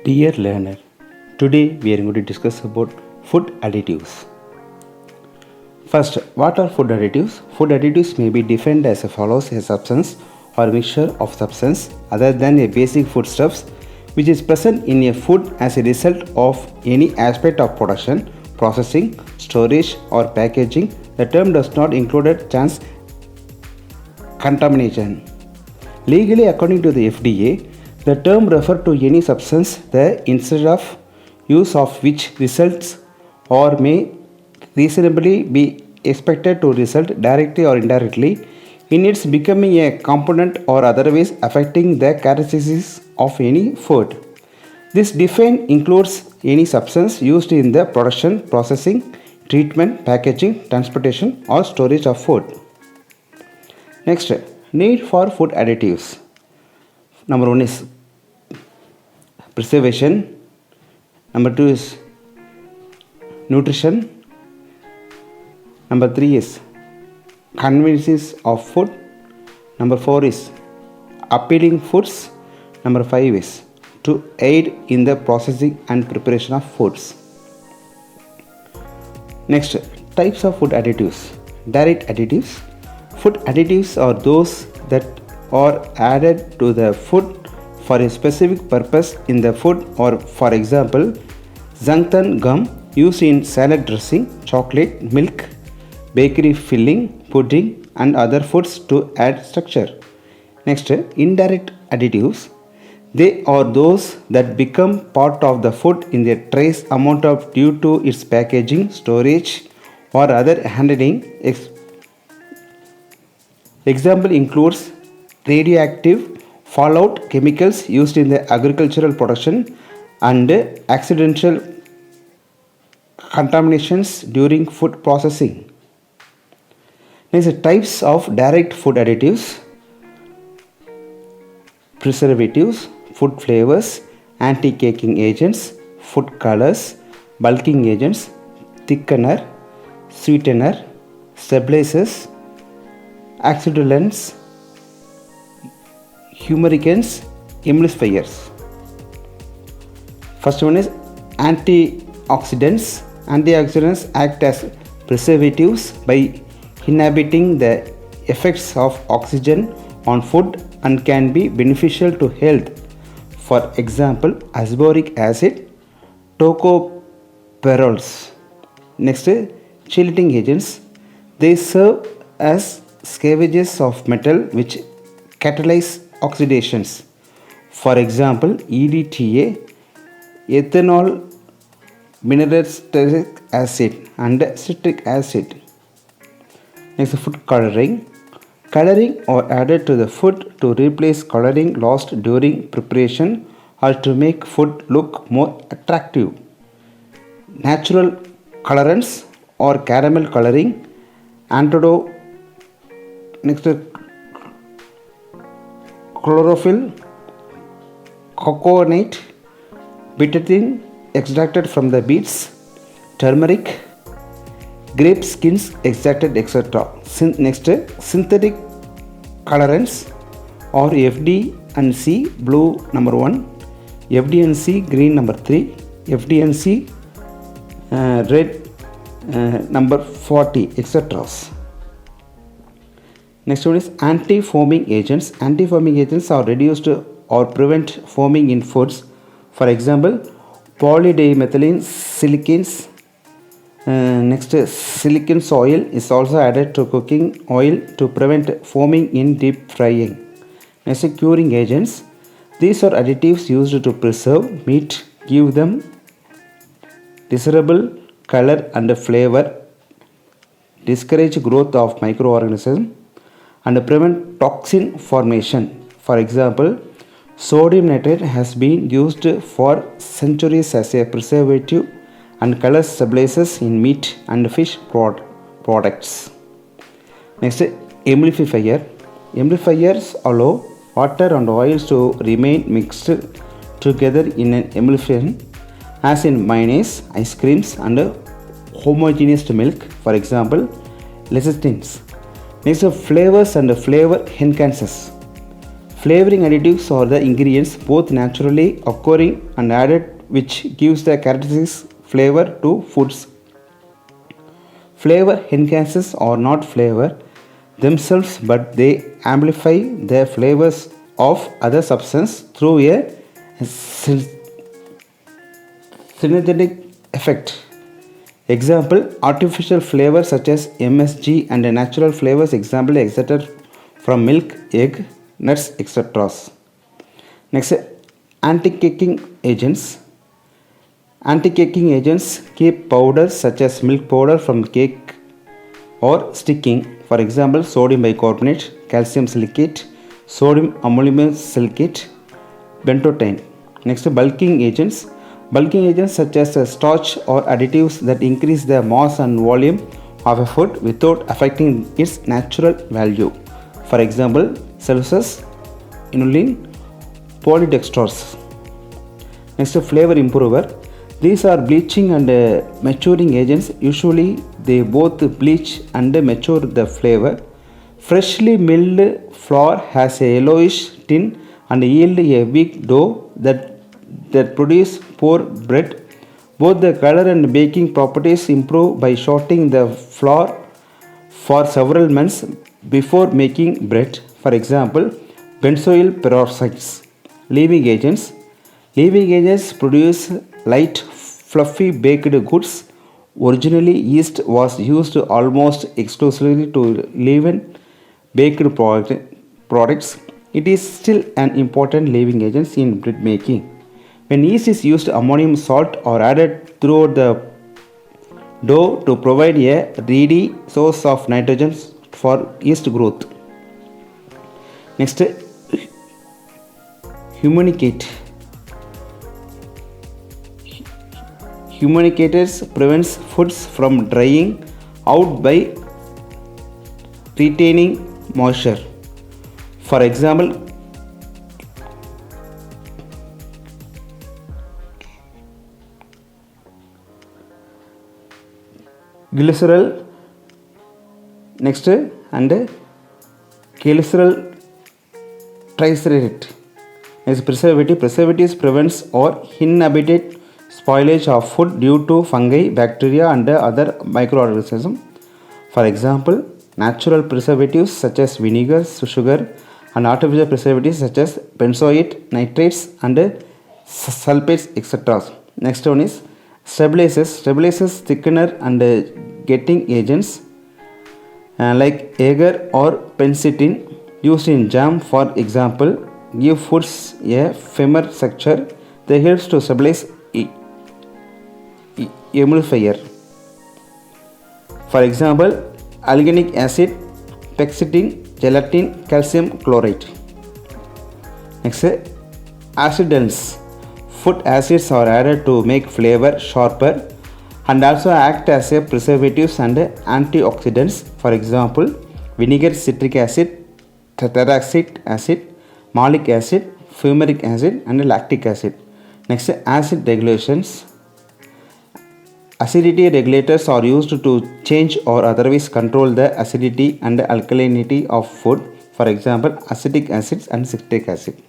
Dear learner, today we are going to discuss about food additives. First, what are food additives? Food additives may be defined as follows: a substance or mixture of substance other than a basic foodstuffs which is present in a food as a result of any aspect of production, processing, storage or packaging. The term does not include chance contamination. Legally, according to the FDA, the term refers to any substance the instead of use of which results or may reasonably be expected to result directly or indirectly in its becoming a component or otherwise affecting the characteristics of any food. This definition includes any substance used in the production, processing, treatment, packaging, transportation, or storage of food. Next, need for food additives. Number one is preservation. Number two is nutrition. Number three is convenience of food. Number four is appealing foods. Number five is to aid in the processing and preparation of foods. Next, types of food additives. Direct additives. Food additives are those that are added to the food for a specific purpose in the food, or for example, xanthan gum used in salad dressing, chocolate, milk, bakery filling, pudding and other foods to add structure. Next, indirect additives. They are those that become part of the food in a trace amount of due to its packaging, storage or other handling. Example includes radioactive fallout chemicals used in the agricultural production and accidental contaminations during food processing. Next, types of direct food additives. Preservatives, food flavors, anti-caking agents, food colors, bulking agents, thickener, sweetener, stabilizers, accidentals, humectants, emulsifiers. First one is antioxidants. Antioxidants act as preservatives by inhibiting the effects of oxygen on food and can be beneficial to health. For example, ascorbic acid, tocopherols. Next, chelating agents. They serve as scavengers of metal which catalyze oxidations. For example, EDTA, ethanol, mineralic acid and citric acid. Next, food coloring. Coloring are added to the food to replace coloring lost during preparation or to make food look more attractive. Natural colorants or caramel coloring, antidote. Next, chlorophyll, coconut, betaine extracted from the beets, turmeric, grape skins extracted, etc. Next, synthetic colorants or FD&C blue number 1, FD&C green number 3, FD&C red number 40, etc. Next one is anti-foaming agents. Anti-foaming agents are reduced or prevent foaming in foods. For example, polydimethylene silicanes. Next, silicon oil is also added to cooking oil to prevent foaming in deep frying. Next, curing agents. These are additives used to preserve meat, give them desirable color and flavor, discourage growth of microorganisms, and prevent toxin formation. For example, sodium nitrate has been used for centuries as a preservative and color stabilizers in meat and fish products. Next, emulsifier. Emulsifiers allow water and oils to remain mixed together in an emulsion, as in mayonnaise, ice creams, and homogeneous milk. For example, lecithins. Next, flavors and flavor enhancers. Flavoring additives are the ingredients both naturally occurring and added which gives the characteristic flavor to foods. Flavor enhances are not flavor themselves, but they amplify the flavors of other substance through a synergetic effect. Example, artificial flavors such as MSG and natural flavors example extracted from milk, egg, nuts, etc. Next, anti-caking agents. Anti-caking agents keep powders such as milk powder from cake or sticking. For example, sodium bicarbonate, calcium silicate, sodium ammonium silicate, bentotine. Next, bulking agents. Bulking agents such as starch or additives that increase the mass and volume of a food without affecting its natural value. For example, cellulose, inulin, polydextrose. Next, flavor improver. These are bleaching and maturing agents. Usually, they both bleach and mature the flavor. Freshly milled flour has a yellowish tint and yield a weak dough that produce poor bread. Both the color and baking properties improve by shortening the flour for several months before making bread. For example, benzoyl peroxides. Leaving agents. Leaving agents produce light, fluffy baked goods. Originally, yeast was used almost exclusively to leaven baked products. It is still an important leaving agent in bread making. When yeast is used, ammonium salt are added throughout the dough to provide a ready source of nitrogen for yeast growth. Next, huminicate. Huminicators prevents foods from drying out by retaining moisture. For example, glycerol. Next, and glycerol tricerate is preservative. Preservatives prevents or inhibit spoilage of food due to fungi, bacteria and other microorganisms. For example, natural preservatives such as vinegar, sugar and artificial preservatives such as benzoate, nitrates and sulfates, etc. Next one is stabilizers. Stabilizers, thickener and getting agents like agar or penicillin used in jam, for example, give foods a firmer structure. They helps to stabilize emulsifier. For example, alginic acid, pectin, gelatin, calcium chloride. Next, acidulants. Food acids are added to make flavor sharper and also act as a preservatives and antioxidants. For example, vinegar, citric acid, tartaric acid, malic acid, fumaric acid and lactic acid. Next, acid regulations. Acidity regulators are used to change or otherwise control the acidity and alkalinity of food. For example, acetic acids and citric acid.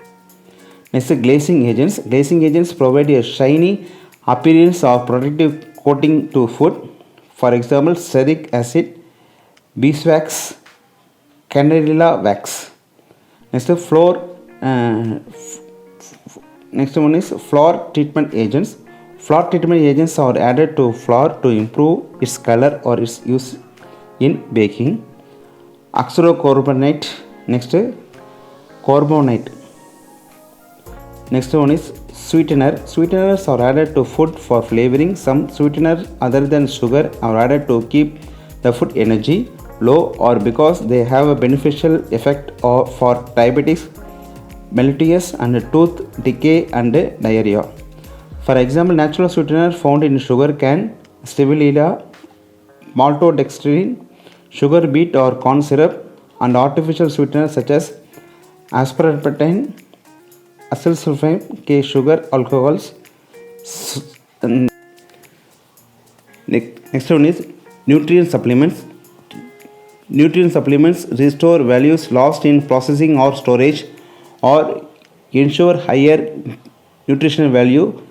Next, glazing agents. Glazing agents provide a shiny appearance or protective coating to food. For example, stearic acid, beeswax, candelilla wax. Next, next one is flour treatment agents. Flour treatment agents are added to flour to improve its color or its use in baking. Oxyrocarbonate. Next, carbonate. Next one is sweetener. Sweeteners are added to food for flavoring. Some sweeteners other than sugar are added to keep the food energy low or because they have a beneficial effect for diabetes, mellitus and tooth decay and diarrhea. For example, natural sweetener found in sugar cane, stevia, maltodextrin, sugar beet or corn syrup, and artificial sweeteners such as aspartame, acyl sulfame, K sugar alcohols. Next one is nutrient supplements. Nutrient supplements restore values lost in processing or storage or ensure higher nutritional value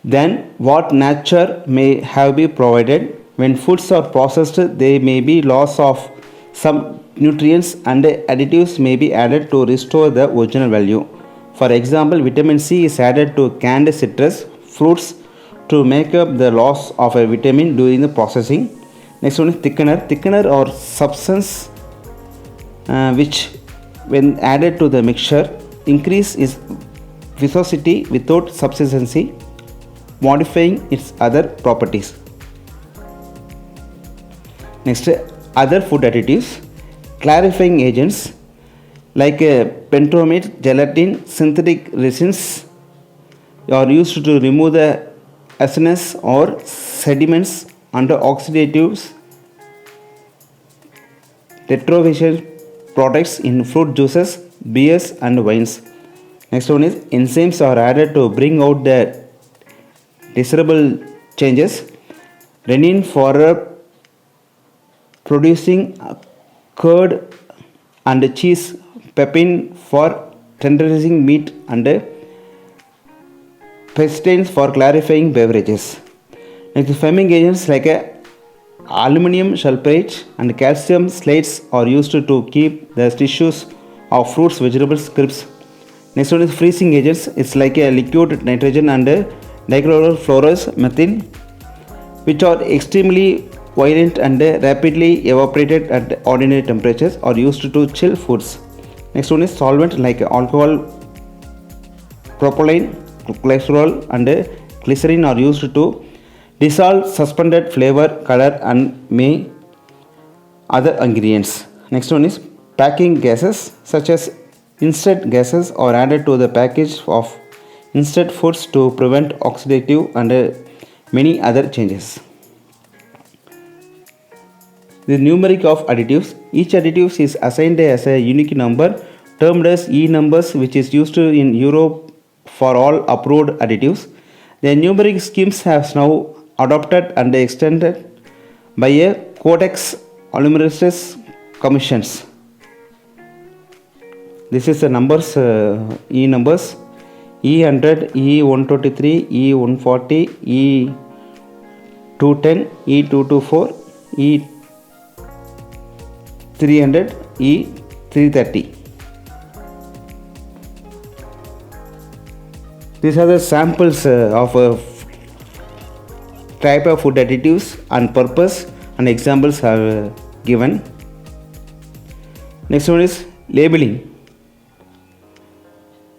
than what nature may have been provided. When foods are processed, there may be loss of some nutrients and additives may be added to restore the original value. For example, vitamin C is added to canned citrus fruits to make up the loss of a vitamin during the processing. Next one is thickener. Thickener or substance which when added to the mixture increase its viscosity without substancy, modifying its other properties. Next, other food additives, clarifying agents like pentomate, gelatin, synthetic resins are used to remove the acidness or sediments under oxidatives. Retrovision products in fruit juices, beers, and wines. Next one is enzymes are added to bring out the desirable changes. Renin for producing curd and cheese, pepin for tenderizing meat, and pectins for clarifying beverages. Next, firming agents like aluminum sulfate and calcium slates are used to keep the tissues of fruits, vegetables crisp. Next one is freezing agents. It's like a liquid nitrogen and dichlorofluoromethane, which are extremely violent and rapidly evaporated at ordinary temperatures, are used to chill foods. Next one is solvent like alcohol, propylene, glycerol, and glycerin are used to dissolve suspended flavor, color, and may other ingredients. Next one is packing gases such as instant gases are added to the package of instant foods to prevent oxidative and many other changes. The numeric of additives. Each additive is assigned as a unique number termed as E numbers, which is used in Europe for all approved additives. The numeric schemes have now adopted and extended by a Codex Alimentarius commissions. This is the numbers, E numbers, E100, E123, E140, E210, E224, E300, E330. These are the samples of type of food additives and purpose, and examples are given. Next one is labeling.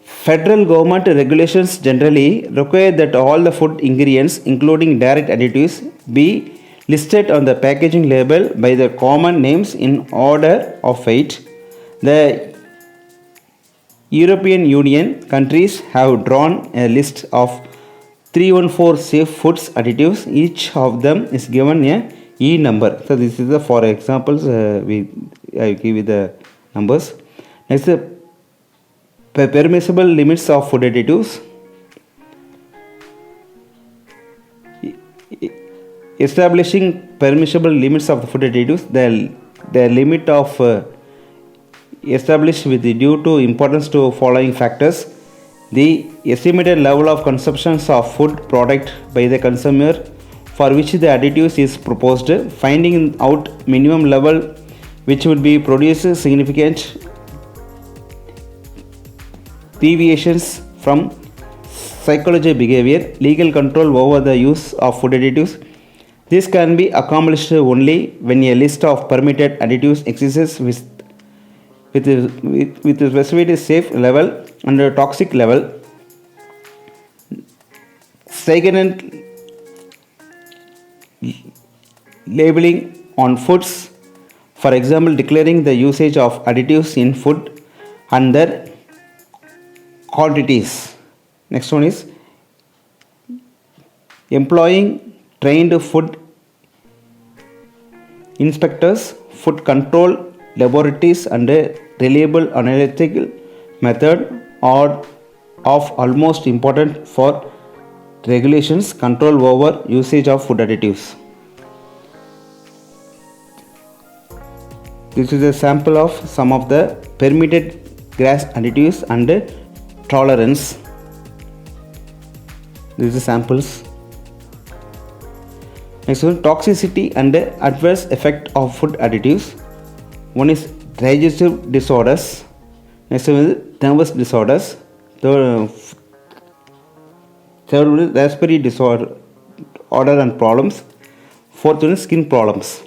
Federal government regulations generally require that all the food ingredients, including direct additives, be listed on the packaging label by the common names in order of weight. The European Union countries have drawn a list of 314 safe foods additives. Each of them is given a E number. So this is the for examples I give you the numbers. Next, the permissible limits of food additives. Establishing permissible limits of the food additives. The limit of established with due to importance to following factors: the estimated level of consumption of food product by the consumer for which the additives is proposed, finding out minimum level which would be produce significant deviations from psychology behavior, legal control over the use of food additives. This can be accomplished only when a list of permitted additives exists with a specified safe level and a toxic level. Stringent labeling on foods, for example, declaring the usage of additives in food and their quantities. Next one is employing trained food inspectors, food control laboratories, and a reliable analytical method are of almost important for regulations control over usage of food additives. This is a sample of some of the permitted gas additives and tolerance. These are samples. Next one, toxicity and adverse effect of food additives. One is digestive disorders. Next one is nervous disorders. Third one is respiratory disorder and problems. Fourth one is skin problems.